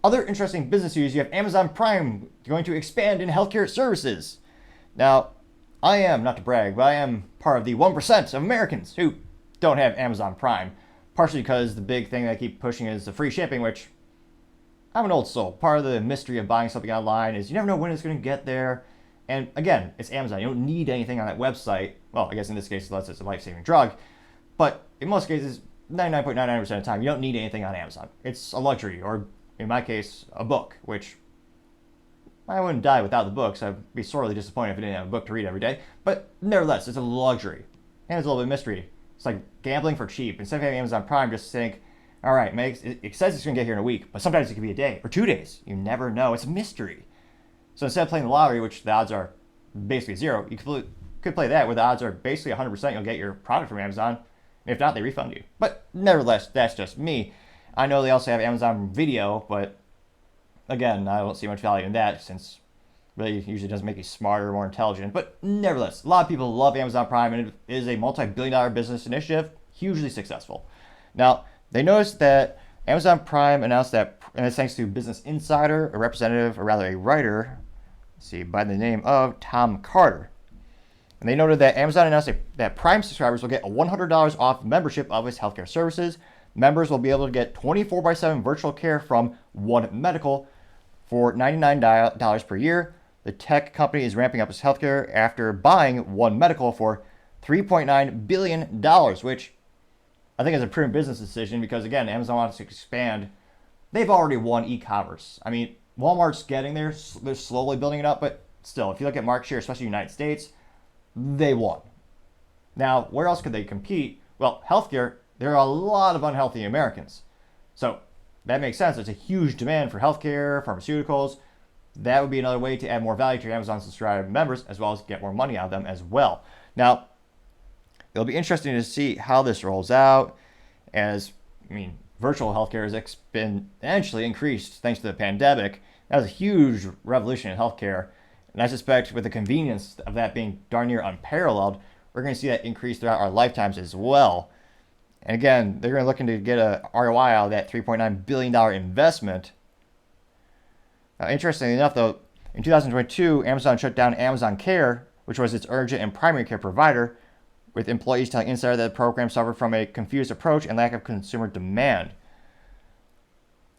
Other interesting business news, you have Amazon Prime going to expand in healthcare services. Now, I am, not to brag, but I am part of the 1% of Americans who don't have Amazon Prime. Partially because the big thing that I keep pushing is the free shipping, which I'm an old soul. Part of the mystery of buying something online is you never know when it's going to get there. And again, it's Amazon. You don't need anything on that website. Well, I guess in this case, unless it's a life-saving drug. But in most cases, 99.99% of the time, you don't need anything on Amazon. It's a luxury, or in my case, a book, which I wouldn't die without the books. I'd be sorely disappointed if I didn't have a book to read every day. But nevertheless, it's a luxury. And it's a little bit of mystery. It's like gambling for cheap. Instead of having Amazon Prime, just think, all right, it says it's going to get here in a week, but sometimes it could be a day or 2 days. You never know. It's a mystery. So instead of playing the lottery, which the odds are basically zero, you could play that where the odds are basically 100% you'll get your product from Amazon. And if not, they refund you. But nevertheless, that's just me. I know they also have Amazon Video, but again, I don't see much value in that since really usually doesn't make you smarter, more intelligent. But nevertheless, a lot of people love Amazon Prime, and it is a multi-billion-dollar business initiative, hugely successful. Now, they noticed that Amazon Prime announced that, and it's thanks to Business Insider, a representative, or rather a writer, by the name of Tom Carter. And they noted that Amazon announced that Prime subscribers will get $100 off membership of its healthcare services. Members will be able to get 24/7 virtual care from One Medical for $99 per year. The tech company is ramping up its healthcare after buying One Medical for $3.9 billion, which I think is a prudent business decision because, again, Amazon wants to expand. They've already won e-commerce. I mean, Walmart's getting there. They're slowly building it up, but still, if you look at market share, especially in the United States, they won. Now, where else could they compete? Well, healthcare, there are a lot of unhealthy Americans. So that makes sense. There's a huge demand for healthcare, pharmaceuticals. That would be another way to add more value to your Amazon subscriber members, as well as get more money out of them as well. Now, it'll be interesting to see how this rolls out, as, virtual healthcare has exponentially increased thanks to the pandemic. That was a huge revolution in healthcare. And I suspect with the convenience of that being darn near unparalleled, we're going to see that increase throughout our lifetimes as well. And again, they're going to looking to get a ROI out of that $3.9 billion investment. Now, interestingly enough, though, in 2022, Amazon shut down Amazon Care, which was its urgent and primary care provider, with employees telling Insider that the program suffered from a confused approach and lack of consumer demand.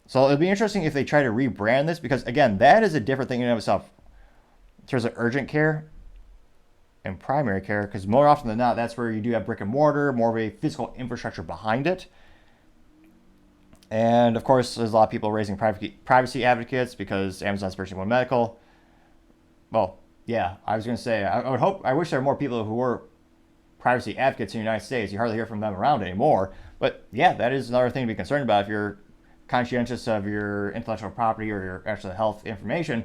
So it'll be interesting if they try to rebrand this, because again, that is a different thing in and of itself in terms of urgent care and primary care, because more often than not, that's where you do have brick and mortar, more of a physical infrastructure behind it. And of course, there's a lot of people raising privacy advocates because Amazon's purchasing One Medical. Well, yeah, I was going to say, I wish there were more people who were privacy advocates in the United States. You hardly hear from them around anymore. But yeah, that is another thing to be concerned about if you're conscientious of your intellectual property or your actual health information.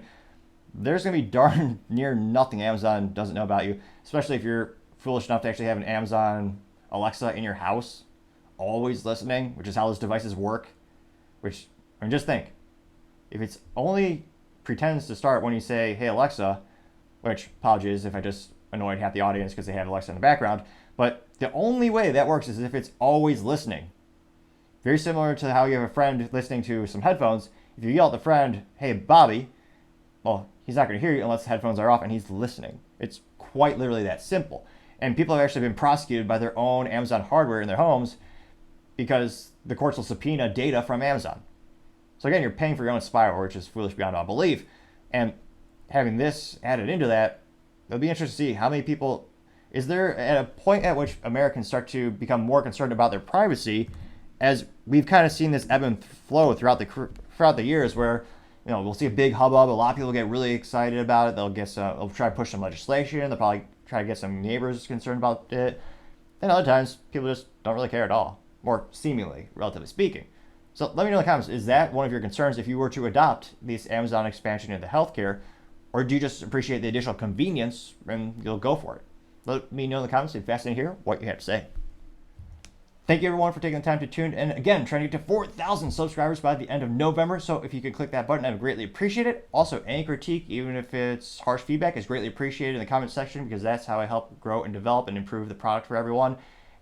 There's going to be darn near nothing Amazon doesn't know about you, especially if you're foolish enough to actually have an Amazon Alexa in your house, always listening, which is how those devices work. Which, just think, if it's only pretends to start when you say, hey, Alexa, which, apologies if I just annoyed half the audience because they had Alexa in the background, but the only way that works is if it's always listening. Very similar to how you have a friend listening to some headphones. If you yell at the friend, hey, Bobby, well, he's not going to hear you unless the headphones are off and he's listening. It's quite literally that simple. And people have actually been prosecuted by their own Amazon hardware in their homes because the courts will subpoena data from Amazon. So again, you're paying for your own spyware, which is foolish beyond all belief. And having this added into that, it'll be interesting to see how many people, is there at a point at which Americans start to become more concerned about their privacy, as we've kind of seen this ebb and flow throughout the years where, we'll see a big hubbub, a lot of people get really excited about it, they'll try to push some legislation, they'll probably try to get some neighbors concerned about it, and other times people just don't really care at all, more seemingly, relatively speaking. So let me know in the comments, is that one of your concerns if you were to adopt this Amazon expansion into healthcare, or do you just appreciate the additional convenience and you'll go for it? Let me know in the comments. It's fascinating to hear what you have to say. Thank you everyone for taking the time to tune in. Again, trying to get to 4,000 subscribers by the end of November. So if you could click that button, I would greatly appreciate it. Also, any critique, even if it's harsh feedback, is greatly appreciated in the comment section because that's how I help grow and develop and improve the product for everyone.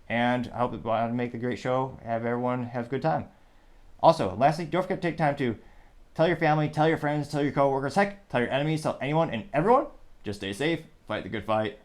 And I hope to make a great show, have everyone have a good time. Also, lastly, don't forget to take time to Tell your family, tell your friends, tell your coworkers, heck, tell your enemies, tell anyone and everyone. Just stay safe, fight the good fight.